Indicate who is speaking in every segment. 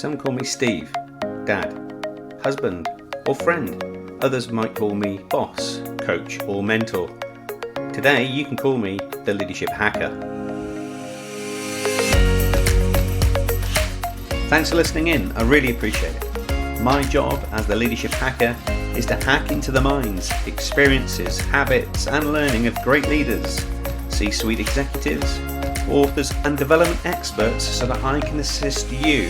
Speaker 1: Some call me Steve, Dad, husband, or friend. Others might call me boss, coach, or mentor. Today you can call me the Leadership Hacker. Thanks for listening in, I really appreciate it. My job as the Leadership Hacker is to hack into the minds, experiences, habits and learning of great leaders, C-suite executives, authors and development experts so that I can assist you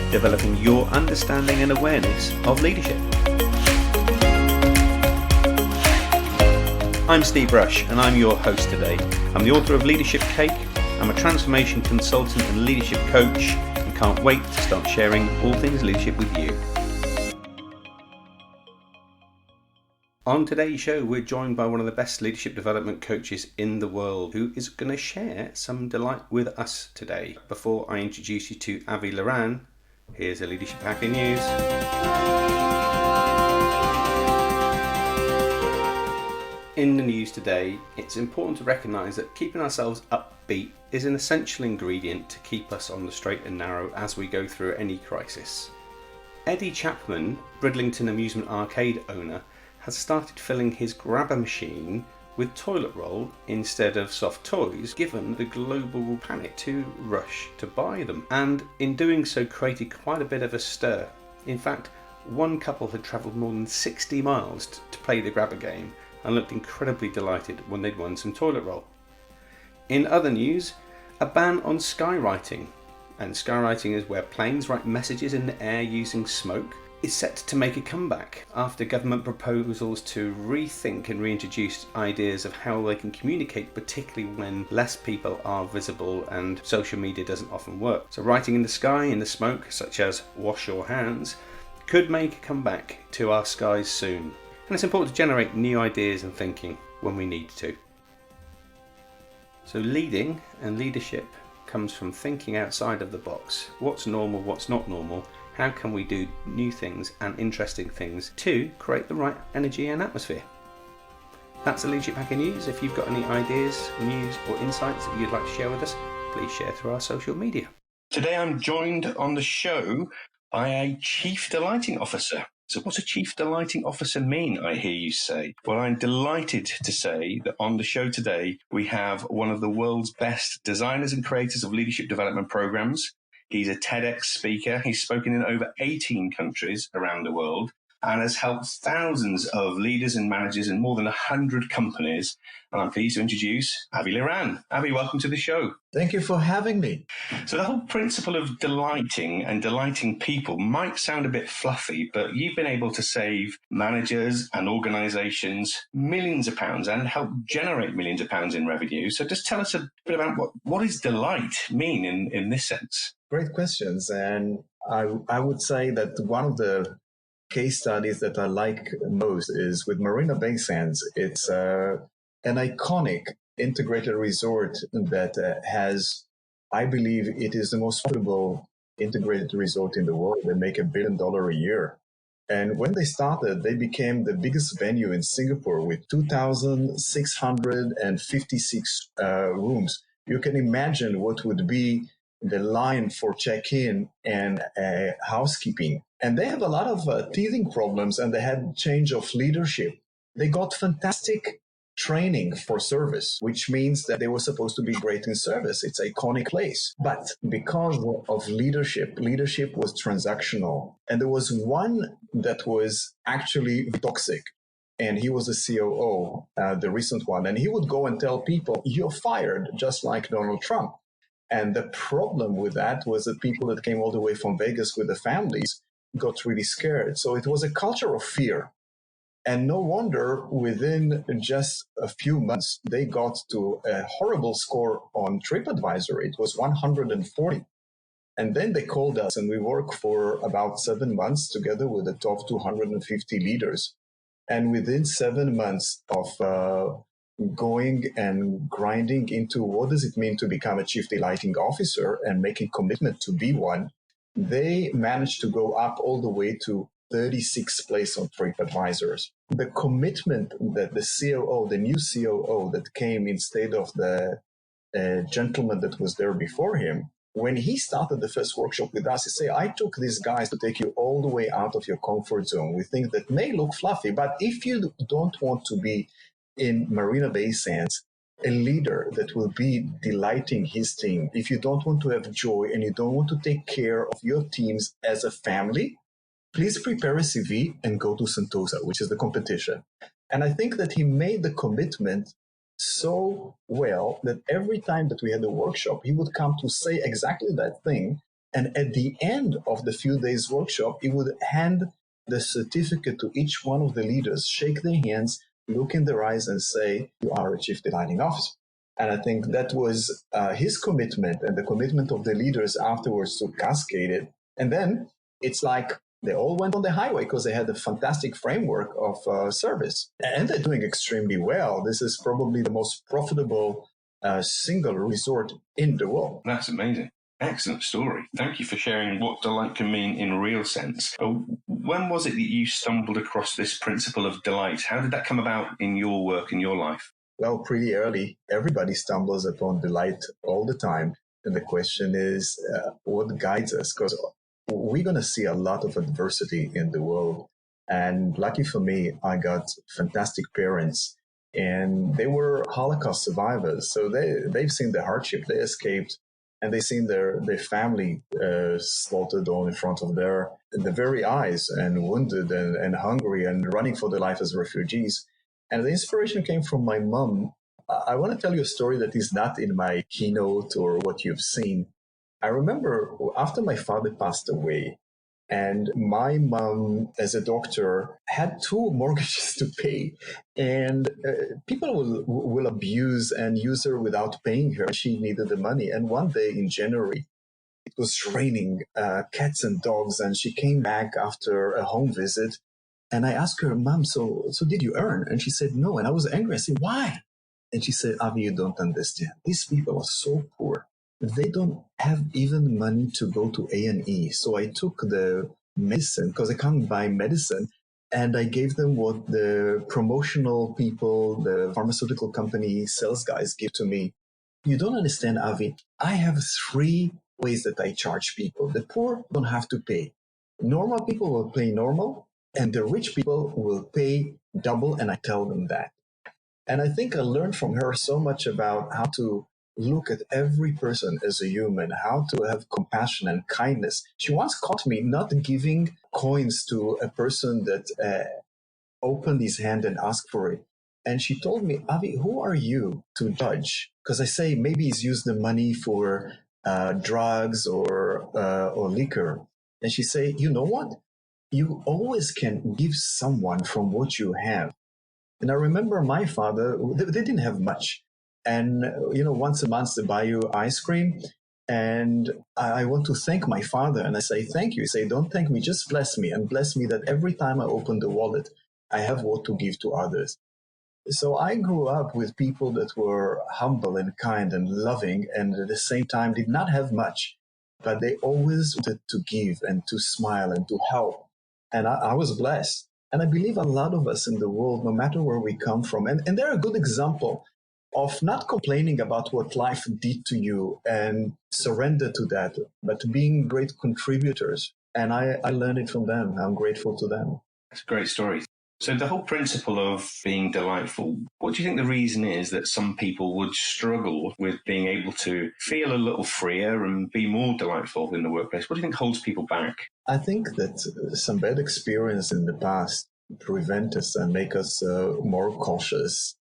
Speaker 1: developing your understanding and awareness of leadership. I'm Steve Rush and I'm your host today. I'm the author of Leadership Cake, I'm a transformation consultant and leadership coach and can't wait to start sharing all things leadership with you. On today's show, we're joined by one of the best leadership development coaches in the world who is going to share some delight with us today. Before I introduce you to Avi Liran, here's a Leadership Hacker News. In the news today, it's important to recognise that keeping ourselves upbeat is an essential ingredient to keep us on the straight and narrow as we go through any crisis. Eddie Chapman, Bridlington Amusement Arcade owner, has started filling his grabber machine with toilet roll instead of soft toys, given the global panic to rush to buy them, and in doing so created quite a bit of a stir. In fact, one couple had travelled more than 60 miles to play the grabber game and looked incredibly delighted when they'd won some toilet roll. In other news, a ban on skywriting, and skywriting is where planes write messages in the air using smoke, is set to make a comeback after government proposals to rethink and reintroduce ideas of how they can communicate, particularly when less people are visible and social media doesn't often work. So writing in the sky, in the smoke, such as wash your hands, could make a comeback to our skies soon. And it's important to generate new ideas and thinking when we need to. So leading and leadership comes from thinking outside of the box. What's normal, what's not normal? How can we do new things and interesting things to create the right energy and atmosphere? That's the Leadership Hacker News. If you've got any ideas, news or insights that you'd like to share with us, please share through our social media. Today I'm joined on the show by a Chief Delighting Officer. So what's a Chief Delighting Officer mean, I hear you say? Well, I'm delighted to say that on the show today, we have one of the world's best designers and creators of leadership development programs. He's a TEDx speaker. He's spoken in over 18 countries around the world and has helped thousands of leaders and managers in more than 100 companies. And I'm pleased to introduce Avi Liran. Avi, welcome to the show.
Speaker 2: Thank you for having me.
Speaker 1: So the whole principle of delighting and delighting people might sound a bit fluffy, but you've been able to save managers and organizations millions of pounds and help generate millions of pounds in revenue. So just tell us a bit about what does delight mean in this sense?
Speaker 2: Great questions. And I would say that one of the case studies that I like most is with Marina Bay Sands. It's an iconic integrated resort that has, I believe it is the most profitable integrated resort in the world. They make $1 billion a year. And when they started, they became the biggest venue in Singapore with 2,656 rooms. You can imagine what would be the line for check-in and housekeeping. And they have a lot of teething problems, and they had change of leadership. They got fantastic training for service, which means that they were supposed to be great in service. It's an iconic place. But because of leadership was transactional. And there was one that was actually toxic. And he was the COO, the recent one. And he would go and tell people, you're fired, just like Donald Trump. And the problem with that was that people that came all the way from Vegas with their families got really scared. So it was a culture of fear. And no wonder within just a few months, they got to a horrible score on TripAdvisor. It was 140. And then they called us, and we worked for about 7 months together with the top 250 leaders. And within 7 months of going and grinding into what does it mean to become a Chief Delighting Officer and making commitment to be one, they managed to go up all the way to 36th place on TripAdvisors. The commitment that the COO, the new COO that came instead of the gentleman that was there before him, when he started the first workshop with us, he said, I took these guys to take you all the way out of your comfort zone with things that may look fluffy, but if you don't want to be in Marina Bay Sands, a leader that will be delighting his team, if you don't want to have joy and you don't want to take care of your teams as a family, please prepare a CV and go to Sentosa, which is the competition. And I think that he made the commitment so well that every time that we had a workshop, he would come to say exactly that thing. And at the end of the few days workshop, he would hand the certificate to each one of the leaders, shake their hands, look in their eyes and say, you are a chief delighting officer. And I think that was his commitment and the commitment of the leaders afterwards to cascade it. And then it's like they all went on the highway because they had a fantastic framework of service. And they're doing extremely well. This is probably the most profitable single resort in the world.
Speaker 1: That's amazing. Excellent story. Thank you for sharing what delight can mean in a real sense. When was it that you stumbled across this principle of delight? How did that come about in your work, in your life?
Speaker 2: Well, pretty early. Everybody stumbles upon delight all the time. And the question is, what guides us? Because we're going to see a lot of adversity in the world. And lucky for me, I got fantastic parents. And they were Holocaust survivors. So they've seen the hardship. They escaped. And they've seen their family slaughtered on in front of their very eyes and wounded and hungry and running for their life as refugees. And the inspiration came from my mom. I want to tell you a story that is not in my keynote or what you've seen. I remember after my father passed away, and my mom, as a doctor, had 2 mortgages to pay. And people will abuse and use her without paying her. She needed the money. And one day in January, it was raining cats and dogs. And she came back after a home visit. And I asked her, Mom, so did you earn? And she said, no. And I was angry. I said, why? And she said, Avi, you don't understand. These people are so poor. They don't have even money to go to A&E. So I took the medicine, because I can't buy medicine, and I gave them what the promotional people, the pharmaceutical company sales guys give to me. You don't understand, Avi. I have 3 ways that I charge people. The poor don't have to pay. Normal people will pay normal, and the rich people will pay double, and I tell them that. And I think I learned from her so much about how to look at every person as a human, how to have compassion and kindness. She once caught me not giving coins to a person that opened his hand and asked for it. And she told me, Avi, who are you to judge? Because I say maybe he's used the money for drugs or liquor. And she say, you know what? You always can give someone from what you have. And I remember my father, they didn't have much. And, once a month they buy you ice cream. And I want to thank my father. And I say, thank you. He say, don't thank me, just bless me. And bless me that every time I open the wallet, I have what to give to others. So I grew up with people that were humble and kind and loving, and at the same time did not have much, but they always wanted to give and to smile and to help. And I was blessed. And I believe a lot of us in the world, no matter where we come from, and they're a good example of not complaining about what life did to you and surrender to that, but being great contributors. And I learned it from them. I'm grateful to them.
Speaker 1: It's a great story. So the whole principle of being delightful, what do you think the reason is that some people would struggle with being able to feel a little freer and be more delightful in the workplace? What do you think holds people back?
Speaker 2: I think that some bad experience in the past prevent us and make us more cautious.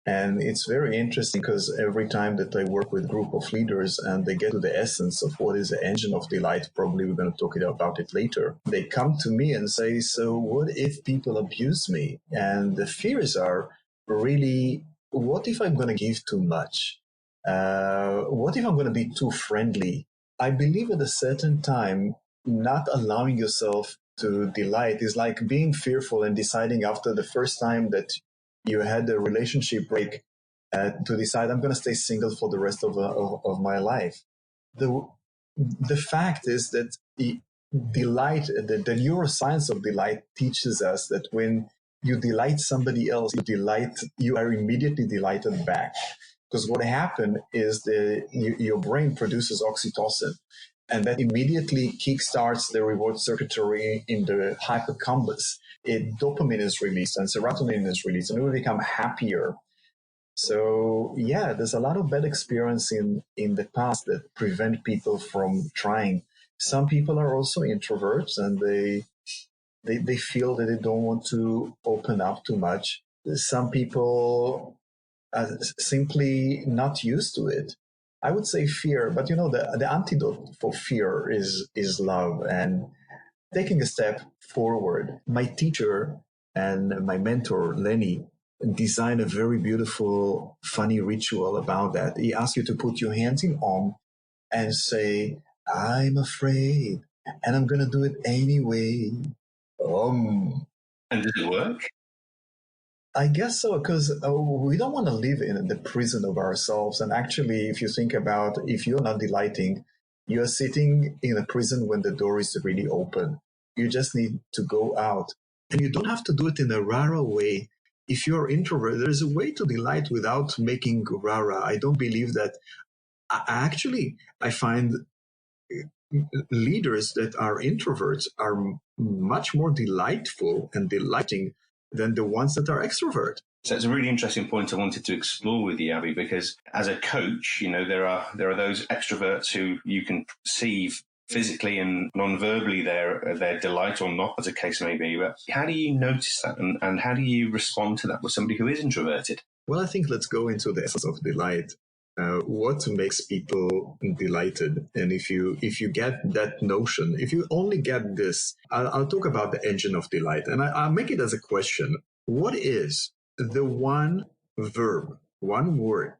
Speaker 2: And it's very interesting because every time that I work with a group of leaders and they get to the essence of what is the engine of delight, probably we're going to talk about it later, they come to me and say, so what if people abuse me? And the fears are really, what if I'm going to give too much? What if I'm going to be too friendly? I believe at a certain time, not allowing yourself to delight is like being fearful and deciding after the first time that you had a relationship break to decide I'm going to stay single for the rest of my life. The fact is that the delight, the neuroscience of delight teaches us that when you delight somebody else, you are immediately delighted back. Because what happened is your brain produces oxytocin, and that immediately kickstarts the reward circuitry in the hippocampus. Dopamine is released and serotonin is released, and we become happier. So yeah, there's a lot of bad experience in the past that prevent people from trying. Some people are also introverts, and they feel that they don't want to open up too much. Some people are simply not used to it. I would say fear, but the antidote for fear is love and taking a step forward. My teacher and my mentor, Lenny, designed a very beautiful, funny ritual about that. He asks you to put your hands in Om and say, I'm afraid, and I'm going to do it anyway.
Speaker 1: And does it work?
Speaker 2: I guess so, because we don't want to live in the prison of ourselves. And actually, if you think about if you're not delighting, you're sitting in a prison when the door is really open. You just need to go out. And you don't have to do it in a rara way. If you're introvert, there's a way to delight without making rara. I don't believe that. I find leaders that are introverts are much more delightful and delighting than the ones that are extrovert.
Speaker 1: So it's a really interesting point I wanted to explore with you, Avi, because as a coach, there are those extroverts who you can perceive physically and non-verbally their delight or not, as a case may be. But how do you notice that, and how do you respond to that with somebody who is introverted?
Speaker 2: Well, I think let's go into the essence of delight. What makes people delighted? And if you get that notion, if you only get this, I'll talk about the engine of delight, and I'll make it as a question. What is the one verb, one word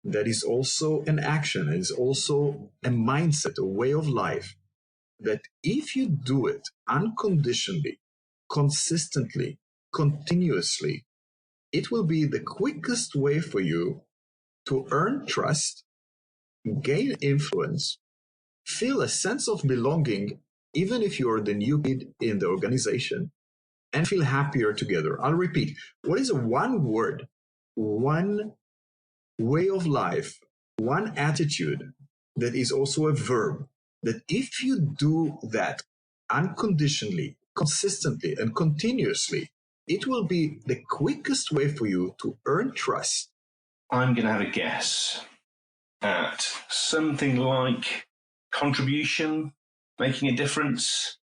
Speaker 2: that is also an action, and is also a mindset, a way of life, that if you do it unconditionally, consistently, continuously, it will be the quickest way for you to earn trust, gain influence, feel a sense of belonging, even if you're the new kid in the organization, and feel happier together. I'll repeat. What is a one word, one way of life, one attitude that is also a verb, that if you do that unconditionally, consistently, and continuously, it will be the quickest way for you to earn trust.
Speaker 1: I'm going to have a guess at something like contribution, making a difference.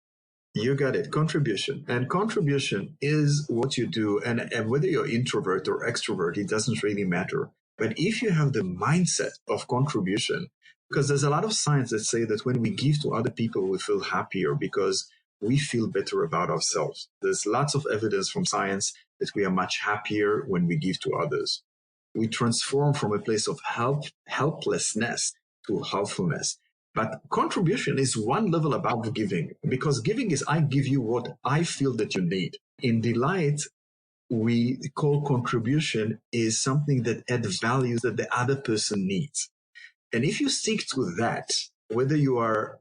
Speaker 2: You got it. Contribution. And contribution is what you do. And whether you're introvert or extrovert, it doesn't really matter. But if you have the mindset of contribution, because there's a lot of science that say that when we give to other people, we feel happier because we feel better about ourselves. There's lots of evidence from science that we are much happier when we give to others. We transform from a place of helplessness to helpfulness. But contribution is one level above giving, because giving is I give you what I feel that you need. In delight, we call contribution is something that adds values that the other person needs. And if you stick to that, whether you are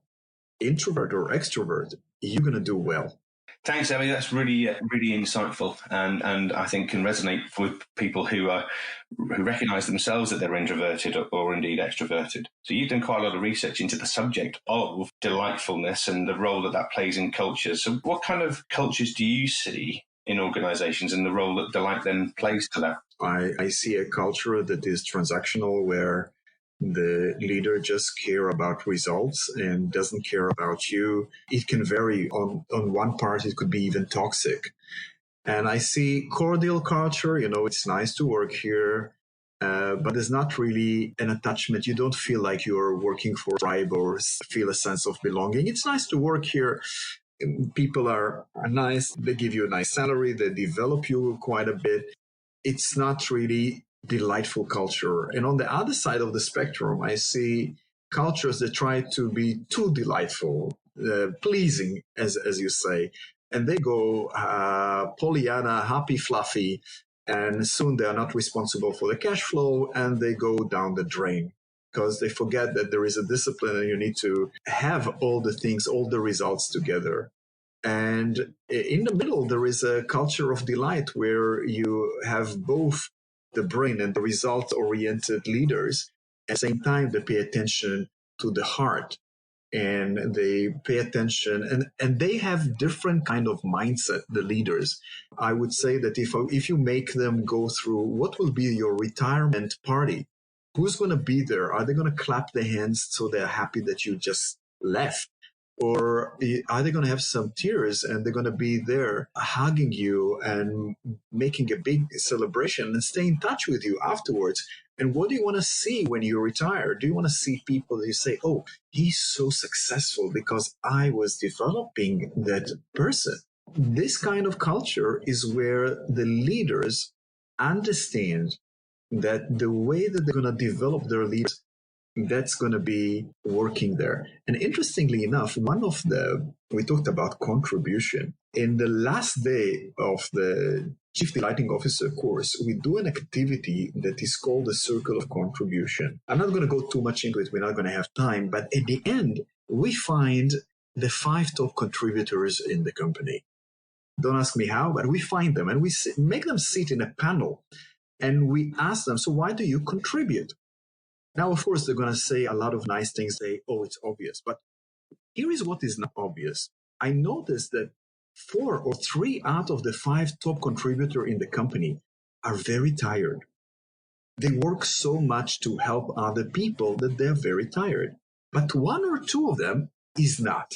Speaker 2: introvert or extrovert, you're going to do well.
Speaker 1: Thanks, Avi. That's really, really insightful, and I think can resonate with people who recognise themselves that they're introverted or indeed extroverted. So you've done quite a lot of research into the subject of delightfulness and the role that plays in cultures. So what kind of cultures do you see in organisations and the role that delight then plays to that?
Speaker 2: I see a culture that is transactional, where the leader just care about results and doesn't care about you. It can vary. On one part, it could be even toxic. And I see cordial culture, it's nice to work here, but there's not really an attachment. You don't feel like you're working for a tribe or feel a sense of belonging. It's nice to work here. People are nice. They give you a nice salary. They develop you quite a bit. It's not really delightful culture. And on the other side of the spectrum, I see cultures that try to be too delightful, pleasing, as you say, and they go Pollyanna, happy, fluffy, and soon they are not responsible for the cash flow, and they go down the drain because they forget that there is a discipline and you need to have all the things, all the results together. And in the middle, there is a culture of delight where you have both the brain and the result-oriented leaders. At the same time, they pay attention to the heart, and they pay attention, and they have different kind of mindset, the leaders. I would say that if you make them go through what will be your retirement party, who's going to be there? Are they going to clap their hands so they're happy that you just left? Or are they going to have some tears and they're going to be there hugging you and making a big celebration and stay in touch with you afterwards? And what do you want to see when you retire? Do you want to see people that you say, oh, he's so successful because I was developing that person? This kind of culture is where the leaders understand that the way that they're going to develop their leaders, that's going to be working there. And interestingly enough, we talked about contribution. In the last day of the Chief Delighting Officer course, we do an activity that is called the Circle of Contribution. I'm not going to go too much into it. We're not going to have time. But at the end, we find the 5 top contributors in the company. Don't ask me how, but we find them and we make them sit in a panel and we ask them, so why do you contribute? Now, of course, they're going to say a lot of nice things, say, oh, it's obvious. But here is what is not obvious. I noticed that 4 or 3 out of the 5 top contributors in the company are very tired. They work so much to help other people that they're very tired. But 1 or 2 of them is not.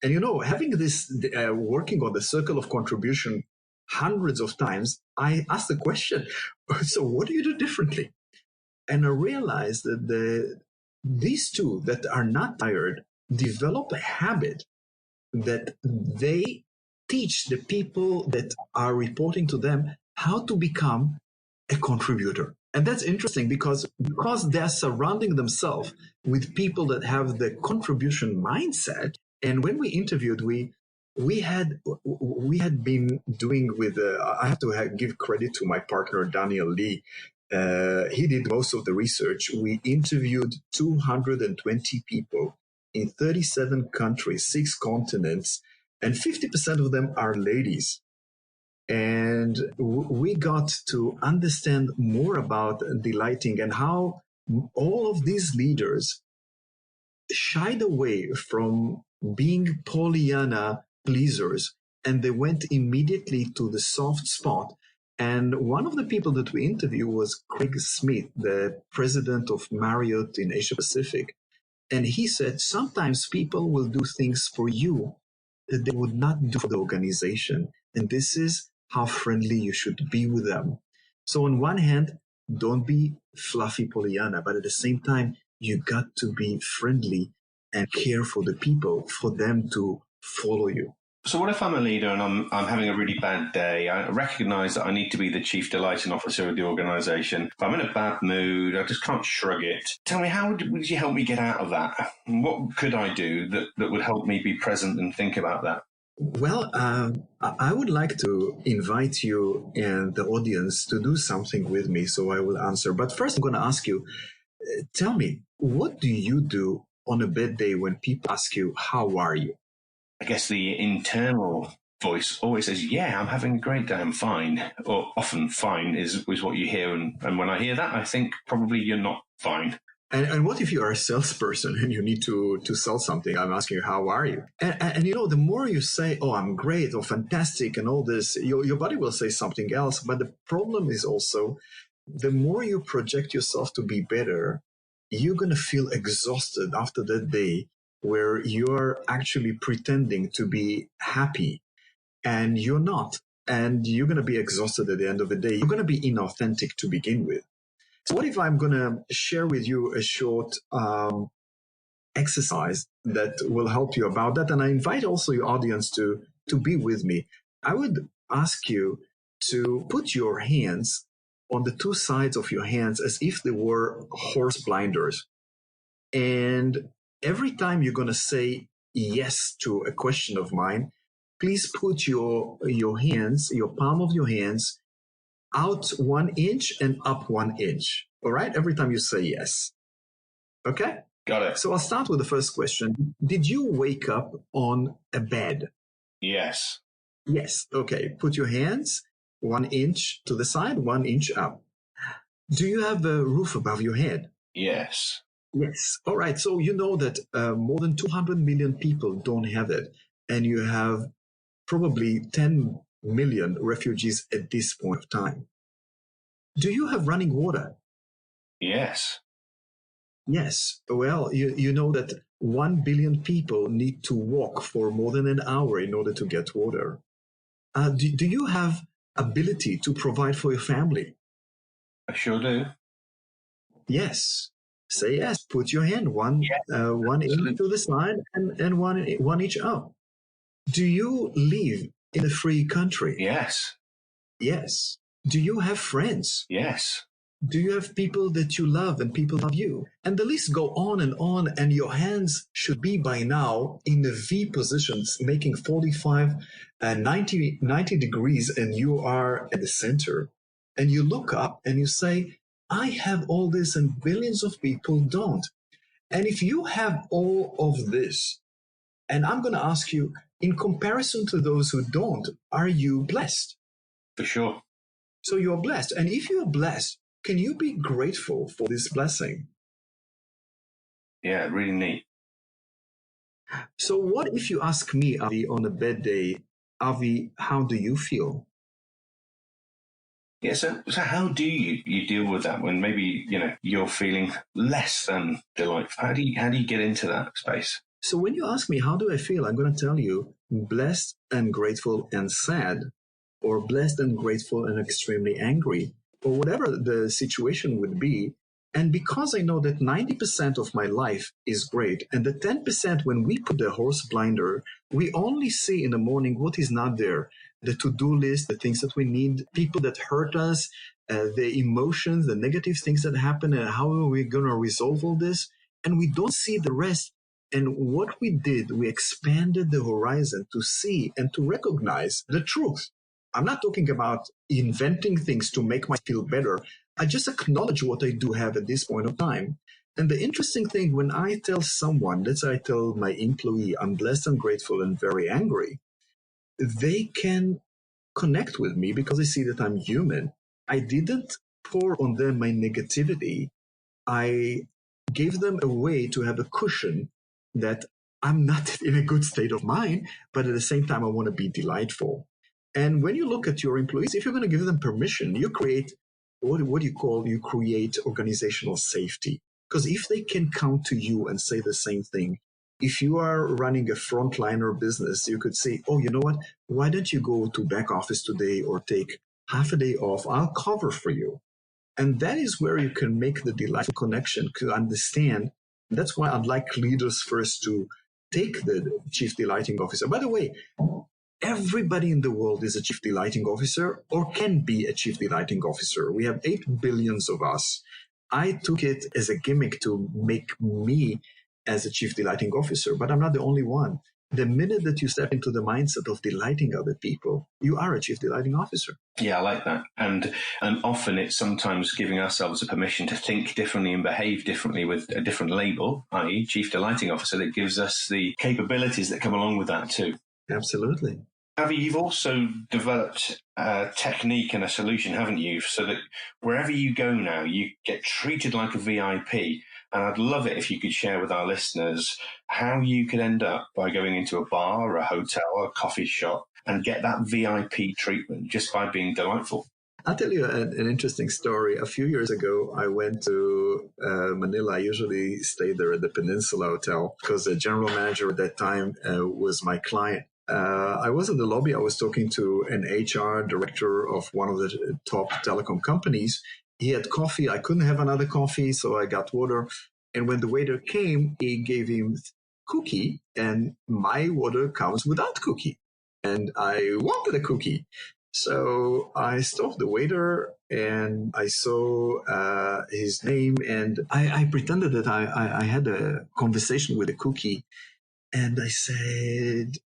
Speaker 2: And having this, working on the circle of contribution hundreds of times, I asked the question, so what do you do differently? And I realized that these 2 that are not tired develop a habit that they teach the people that are reporting to them how to become a contributor. And that's interesting because they're surrounding themselves with people that have the contribution mindset. And when we interviewed, we had been doing with, I have to give credit to my partner, Daniel Lee. He did most of the research. We interviewed 220 people in 37 countries, 6 continents, and 50% of them are ladies. And we got to understand more about delighting and how all of these leaders shied away from being Pollyanna pleasers, and they went immediately to the soft spot. And one of the people that we interviewed was Craig Smith, the president of Marriott in Asia Pacific. And he said, sometimes people will do things for you that they would not do for the organization. And this is how friendly you should be with them. So on one hand, don't be fluffy Pollyanna, but at the same time, you got to be friendly and care for the people, for them to follow you.
Speaker 1: So what if I'm a leader and I'm having a really bad day? I recognize that I need to be the chief delighting officer of the organization. If I'm in a bad mood, I just can't shrug it. Tell me, how would you help me get out of that? What could I do that would help me be present and think about that?
Speaker 2: Well, I would like to invite you and the audience to do something with me, so I will answer. But first, I'm going to ask you, tell me, what do you do on a bad day when people ask you, how are you?
Speaker 1: I guess the internal voice always says, yeah, I'm having a great day, I'm fine. Or often fine is what you hear. And when I hear that, I think probably you're not fine.
Speaker 2: And what if you are a salesperson and you need to sell something? I'm asking you, how are you? And the more you say, oh, I'm great or fantastic and all this, your body will say something else. But the problem is also, the more you project yourself to be better, you're going to feel exhausted after that day where you're actually pretending to be happy and you're not. And you're going to be exhausted at the end of the day. You're going to be inauthentic to begin with. So what if I'm going to share with you a short exercise that will help you about that? And I invite also your audience to be with me. I would ask you to put your hands on the 2 sides of your hands as if they were horse blinders. And every time you're going to say yes to a question of mine, please put your hands, your palm of your hands, out 1 inch and up 1 inch. All right? Every time you say yes. Okay?
Speaker 1: Got it.
Speaker 2: So I'll start with the first question. Did you wake up on a bed?
Speaker 1: Yes.
Speaker 2: Yes. Okay. Put your hands 1 inch to the side, 1 inch up. Do you have a roof above your head?
Speaker 3: Yes.
Speaker 2: Yes. All right. So you know that more than 200 million people don't have it, and you have probably 10 million refugees at this point of time. Do you have running water?
Speaker 3: Yes.
Speaker 2: Yes. Well, you know that 1 billion people need to walk for more than an hour in order to get water. Do you have ability to provide for your family?
Speaker 3: I sure do.
Speaker 2: Yes. Say yes. Put your hand one in to the side and one each up. Do you live in a free country?
Speaker 3: Yes.
Speaker 2: Yes. Do you have friends?
Speaker 3: Yes.
Speaker 2: Do you have people that you love and people love you? And the list go on, and your hands should be by now in the V positions, making 45, 90 degrees, and you are at the center. And you look up and you say, I have all this and billions of people don't. And if you have all of this, and I'm going to ask you, in comparison to those who don't, are you blessed?
Speaker 3: For sure.
Speaker 2: So you're blessed. And if you're blessed, can you be grateful for this blessing?
Speaker 3: Yeah, really neat.
Speaker 2: So what if you ask me, Avi, on a bad day, Avi, how do you feel?
Speaker 3: Yeah, so how do you deal with that when maybe, you're feeling less than delightful? How do you get into that space?
Speaker 2: So when you ask me, how do I feel? I'm going to tell you blessed and grateful and sad, or blessed and grateful and extremely angry, or whatever the situation would be. And because I know that 90% of my life is great, and the 10% when we put the horse blinder, we only see in the morning what is not there. The to-do list, the things that we need, people that hurt us, the emotions, the negative things that happen, and how are we going to resolve all this? And we don't see the rest. And what we did, we expanded the horizon to see and to recognize the truth. I'm not talking about inventing things to make myself feel better. I just acknowledge what I do have at this point of time. And the interesting thing, when I tell someone, let's say I tell my employee, I'm blessed and grateful and very angry, they can connect with me because they see that I'm human. I didn't pour on them my negativity. I gave them a way to have a cushion that I'm not in a good state of mind, but at the same time, I want to be delightful. And when you look at your employees, if you're going to give them permission, you create you create organizational safety. Because if they can count to you and say the same thing, if you are running a frontliner business, you could say, oh, you know what? Why don't you go to back office today or take half a day off? I'll cover for you. And that is where you can make the delightful connection to understand. That's why I'd like leaders first to take the chief delighting officer. By the way, everybody in the world is a chief delighting officer or can be a chief delighting officer. We have 8 billions of us. I took it as a gimmick to make me as a chief delighting officer, but I'm not the only one. The minute that you step into the mindset of delighting other people, you are a chief delighting officer.
Speaker 3: Yeah, I like that. And often it's sometimes giving ourselves a permission to think differently and behave differently with a different label, i.e. chief delighting officer, that gives us the capabilities that come along with that too.
Speaker 2: Absolutely.
Speaker 3: Avi, you've also developed a technique and a solution, haven't you? So that wherever you go now, you get treated like a VIP. And I'd love it if you could share with our listeners how you could end up by going into a bar, a hotel, a coffee shop, and get that VIP treatment just by being delightful.
Speaker 2: I'll tell you an interesting story. A few years ago, I went to Manila. I usually stay there at the Peninsula Hotel because the general manager at that time was my client. I was in the lobby. I was talking to an HR director of one of the top telecom companies. He had coffee. I couldn't have another coffee, so I got water. And when the waiter came, he gave him cookie, and my water comes without cookie. And I wanted a cookie. So I stopped the waiter and I saw his name, and I pretended that I had a conversation with the cookie. And I said,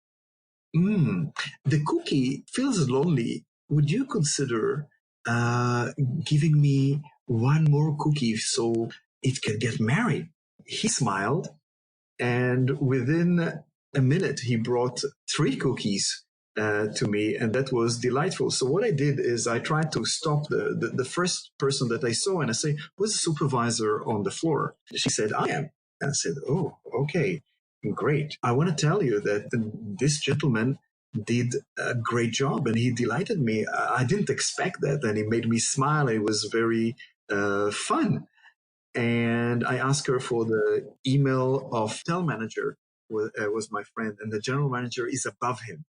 Speaker 2: the cookie feels lonely. Would you consider giving me one more cookie so it can get married? He smiled, and within a minute, he brought 3 cookies. to me, and that was delightful. So what I did is I tried to stop the first person that I saw, and I say, "Who's the supervisor on the floor?" She said, "I am." And I said, "Oh, okay, great. I want to tell you that this gentleman did a great job, and he delighted me. I didn't expect that, and he made me smile. It was very fun." And I asked her for the email of hotel manager, was my friend, and the general manager is above him.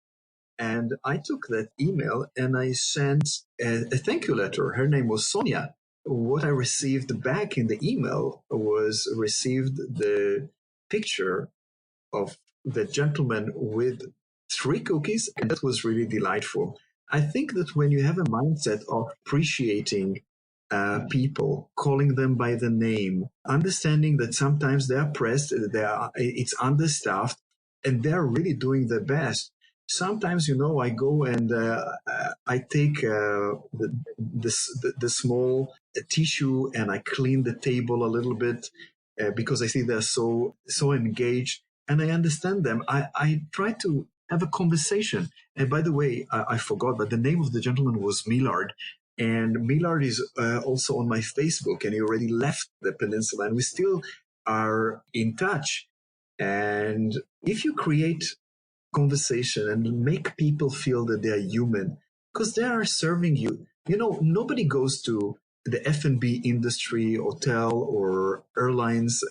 Speaker 2: And I took that email and I sent a thank you letter. Her name was Sonia. What I received back in the email was received the picture of the gentleman with 3 cookies, and that was really delightful. I think that when you have a mindset of appreciating people, calling them by the name, understanding that sometimes they are pressed, it's understaffed, and they're really doing their best. Sometimes, I go and I take the small tissue and I clean the table a little bit because I see they're so engaged, and I understand them. I try to have a conversation. And by the way, I forgot, but the name of the gentleman was Millard. And Millard is also on my Facebook, and he already left the peninsula, and we still are in touch. And if you create conversation and make people feel that they are human, because they are serving you. Nobody goes to the F&B industry, hotel or airlines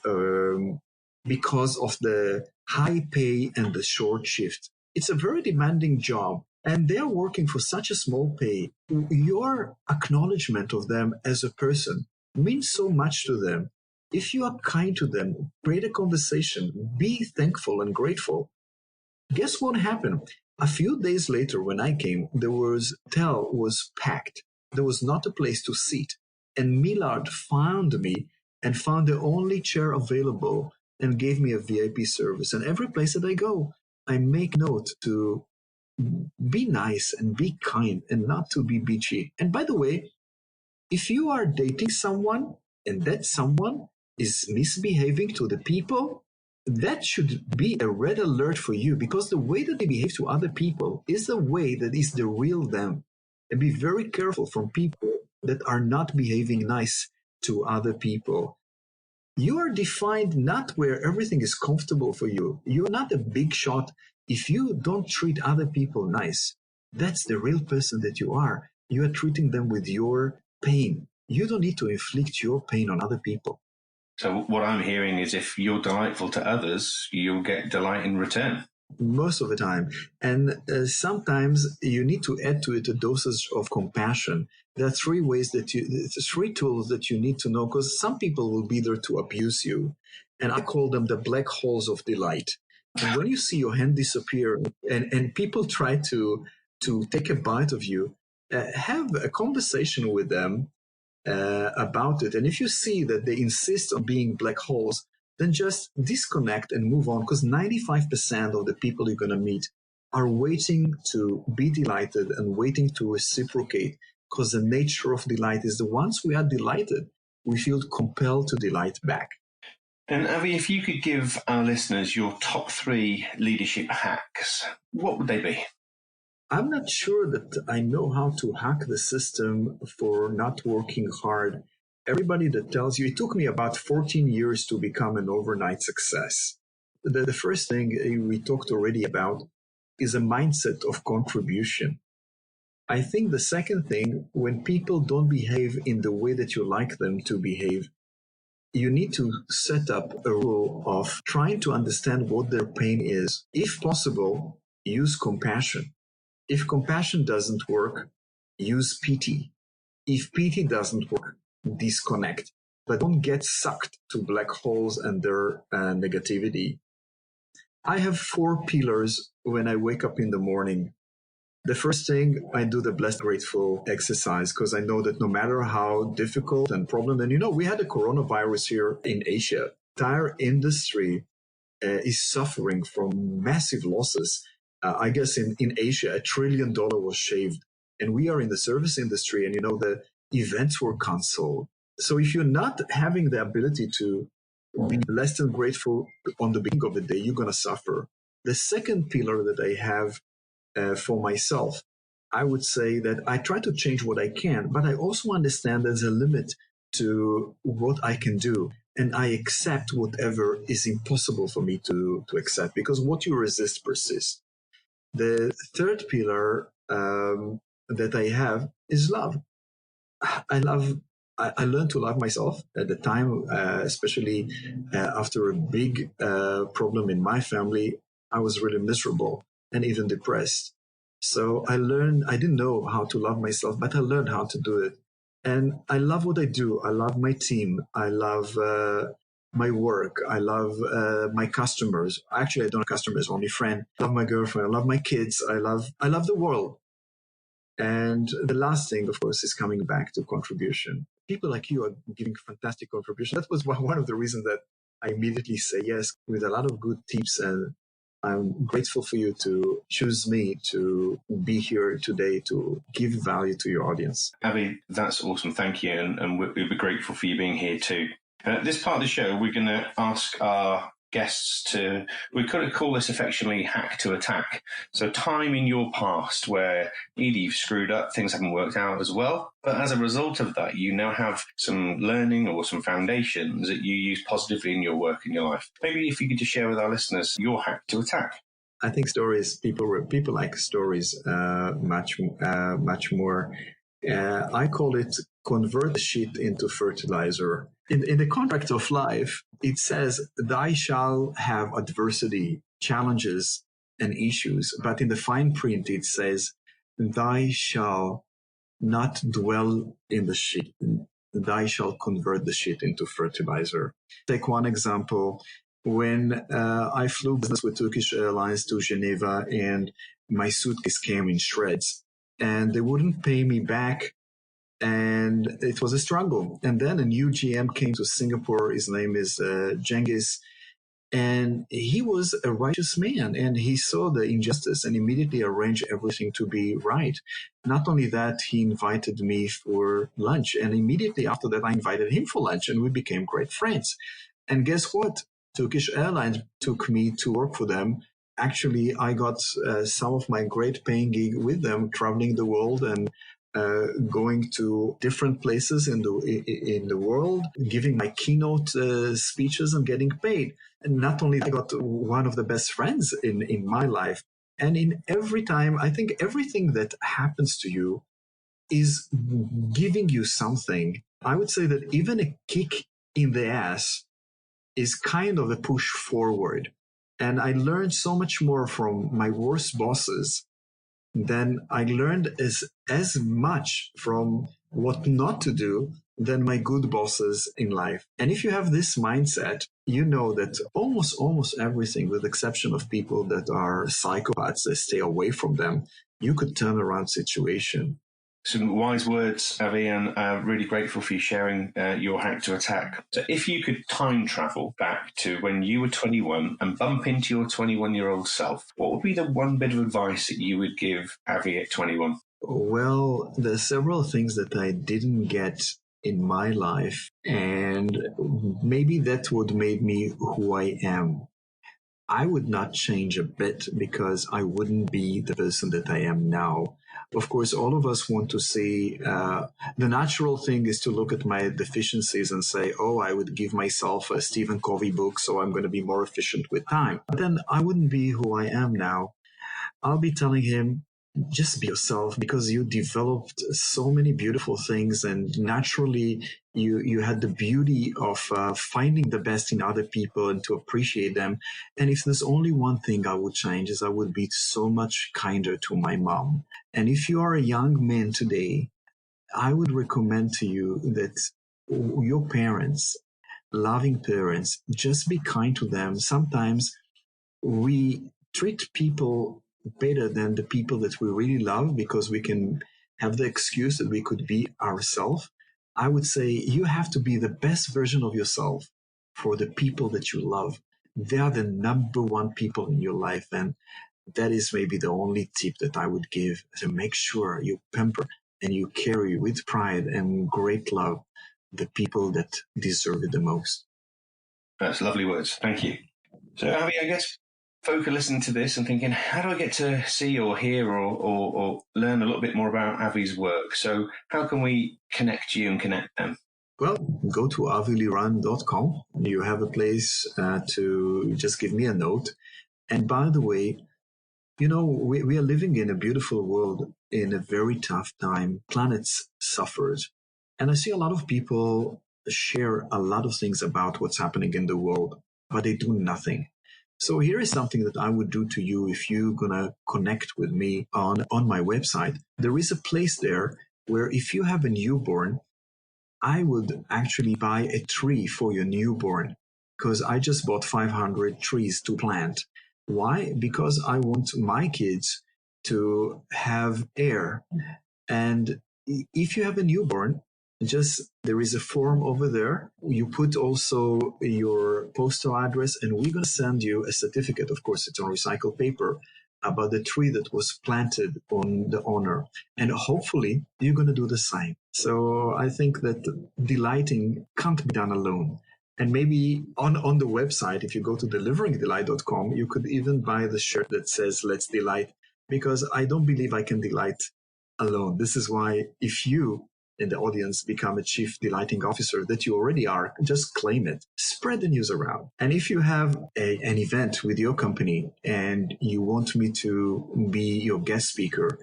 Speaker 2: because of the high pay and the short shift. It's a very demanding job, and they're working for such a small pay. Your acknowledgement of them as a person means so much to them. If you are kind to them, create a conversation, be thankful and grateful. Guess what happened? A few days later, when I came, the hotel was packed. There was not a place to sit. And Millard found me and found the only chair available and gave me a VIP service. And every place that I go, I make note to be nice and be kind and not to be bitchy. And by the way, if you are dating someone and that someone is misbehaving to the people, that should be a red alert for you, because the way that they behave to other people is the way that is the real them. And be very careful from people that are not behaving nice to other people. You are defined not where everything is comfortable for you. You're not a big shot if you don't treat other people nice. That's the real person that you are. You are treating them with your pain. You don't need to inflict your pain on other people.
Speaker 3: So what I'm hearing is if you're delightful to others, you'll get delight in return.
Speaker 2: Most of the time. And sometimes you need to add to it a dosage of compassion. There are 3 tools that you need to know, because some people will be there to abuse you. And I call them the black holes of delight. And when you see your hand disappear and people try to take a bite of you, have a conversation with them about it. And if you see that they insist on being black holes, then just disconnect and move on, because 95% of the people you're going to meet are waiting to be delighted and waiting to reciprocate, because the nature of delight is that once we are delighted, we feel compelled to delight back.
Speaker 3: And Avi, if you could give our listeners your top 3 leadership hacks, what would they be?
Speaker 2: I'm not sure that I know how to hack the system for not working hard. Everybody that tells you, it took me about 14 years to become an overnight success. The first thing we talked already about is a mindset of contribution. I think the second thing, when people don't behave in the way that you like them to behave, you need to set up a rule of trying to understand what their pain is. If possible, use compassion. If compassion doesn't work, use pity. If pity doesn't work, disconnect. But don't get sucked to black holes and their negativity. I have 4 pillars when I wake up in the morning. The first thing, I do the blessed grateful exercise, because I know that no matter how difficult and problem, and we had a coronavirus here in Asia. The entire industry is suffering from massive losses. I guess in Asia, $1 trillion was shaved. And we are in the service industry, and the events were canceled. So if you're not having the ability to be blessed and grateful on the beginning of the day, you're going to suffer. The second pillar that I have for myself, I would say that I try to change what I can, but I also understand there's a limit to what I can do. And I accept whatever is impossible for me to accept, because what you resist persists. The third pillar that I have is love. I love. I learned to love myself at the time, especially after a big problem in my family. I was really miserable and even depressed. So I learned. I didn't know how to love myself, but I learned how to do it. And I love what I do. I love my team. I love my work. I love my customers. Actually, I don't have customers, only friends. I love my girlfriend. I love my kids. I love the world. And the last thing, of course, is coming back to contribution. People like you are giving fantastic contribution. That was one of the reasons that I immediately say yes, with a lot of good tips. And I'm grateful for you to choose me to be here today to give value to your audience.
Speaker 3: Avi, that's awesome. Thank you. And we'd be grateful for you being here too. And at this part of the show, we're going to ask our guests to, we could call this affectionately hack to attack. So time in your past where either you've screwed up, things haven't worked out as well, but as a result of that, you now have some learning or some foundations that you use positively in your work and your life. Maybe if you could just share with our listeners your hack to attack.
Speaker 2: I think stories, people like stories much more. I call it convert the shit into fertilizer. In the contract of life, it says, "Thou shall have adversity, challenges, and issues." But in the fine print, it says, "Thou shall not dwell in the shit. Thou shall convert the shit into fertilizer." Take one example. When I flew business with Turkish Airlines to Geneva, and my suitcase came in shreds, and they wouldn't pay me back. And it was a struggle. And then a new GM came to Singapore. His name is Genghis. And he was a righteous man. And he saw the injustice and immediately arranged everything to be right. Not only that, he invited me for lunch. And immediately after that, I invited him for lunch. And we became great friends. And guess what? Turkish Airlines took me to work for them. Actually, I got some of my great paying gig with them, traveling the world and going to different places in the world, giving my keynote speeches and getting paid. And not only I got one of the best friends in my life. And in every time, I think everything that happens to you is giving you something. I would say that even a kick in the ass is kind of a push forward. And I learned so much more from my worst bosses than I learned as much from what not to do than my good bosses in life. And if you have this mindset, you know that almost everything, with the exception of people that are psychopaths, that stay away from them, you could turn around situation.
Speaker 3: Some wise words, Avi, and I'm really grateful for you sharing your hack to attack. So if you could time travel back to when you were 21 and bump into your 21-year-old self, what would be the one bit of advice that you would give Avi at 21?
Speaker 2: Well, there are several things that I didn't get in my life, and maybe that would make me who I am. I would not change a bit because I wouldn't be the person that I am now. Of course, all of us want to see, the natural thing is to look at my deficiencies and say, oh, I would give myself a Stephen Covey book, so I'm going to be more efficient with time. But then I wouldn't be who I am now. I'll be telling him, just be yourself, because you developed so many beautiful things, and naturally you had the beauty of finding the best in other people and to appreciate them. And if there's only one thing I would change, is I would be so much kinder to my mom. And if you are a young man today, I would recommend to you that your parents, loving parents, just be kind to them. Sometimes we treat people better than the people that we really love because we can have the excuse that we could be ourselves. I would say you have to be the best version of yourself for the people that you love. They are the number one people in your life. And that is maybe the only tip that I would give, to make sure you pamper and you carry with pride and great love the people that deserve it the most.
Speaker 3: That's lovely words. Thank you. So, Avi, I guess folk are listening to this and thinking, how do I get to see or hear or learn a little bit more about Avi's work? So how can we connect you and connect them?
Speaker 2: Well, go to aviliran.com. You have a place to just give me a note. And by the way, we are living in a beautiful world in a very tough time. Planets suffered. And I see a lot of people share a lot of things about what's happening in the world, but they do nothing. So here is something that I would do to you if you're going to connect with me on my website. There is a place there where if you have a newborn, I would actually buy a tree for your newborn because I just bought 500 trees to plant. Why? Because I want my kids to have air. And if you have a newborn, there is a form over there. You put also your postal address, and we're going to send you a certificate. Of course, it's on recycled paper about the tree that was planted on the owner. And hopefully you're going to do the same. So I think that delighting can't be done alone. And maybe on the website, if you go to deliveringdelight.com, you could even buy the shirt that says, "Let's delight," because I don't believe I can delight alone. This is why if you in the audience become a chief delighting officer that you already are, just claim it, spread the news around. And if you have an event with your company and you want me to be your guest speaker,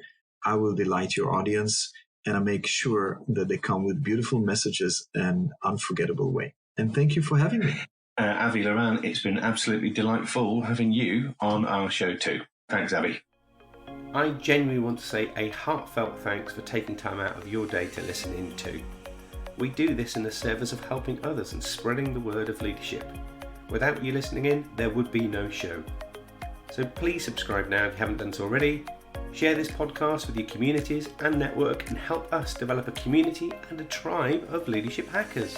Speaker 2: I will delight your audience and I make sure that they come with beautiful messages and unforgettable way. And thank you for having me.
Speaker 3: Avi Liran, it's been absolutely delightful having you on our show too. Thanks, Avi.
Speaker 1: I genuinely want to say a heartfelt thanks for taking time out of your day to listen in too. We do this in the service of helping others and spreading the word of leadership. Without you listening in, there would be no show. So please subscribe now if you haven't done so already. Share this podcast with your communities and network and help us develop a community and a tribe of leadership hackers.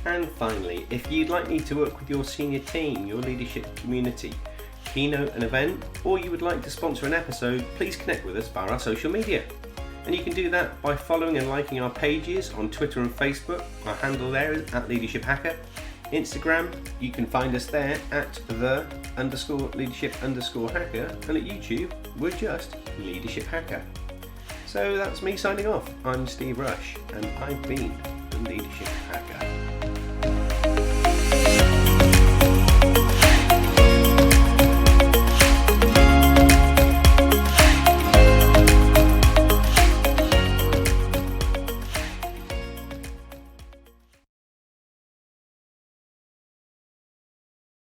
Speaker 1: And finally, if you'd like me to work with your senior team, your leadership community, keynote an event, or you would like to sponsor an episode, please connect with us via our social media. And you can do that by following and liking our pages on Twitter and Facebook. Our handle there is @LeadershipHacker. Instagram, you can find us there at @the_leadership_hacker. And at YouTube, we're just Leadership Hacker. So that's me signing off. I'm Steve Rush, and I've been the Leadership Hacker.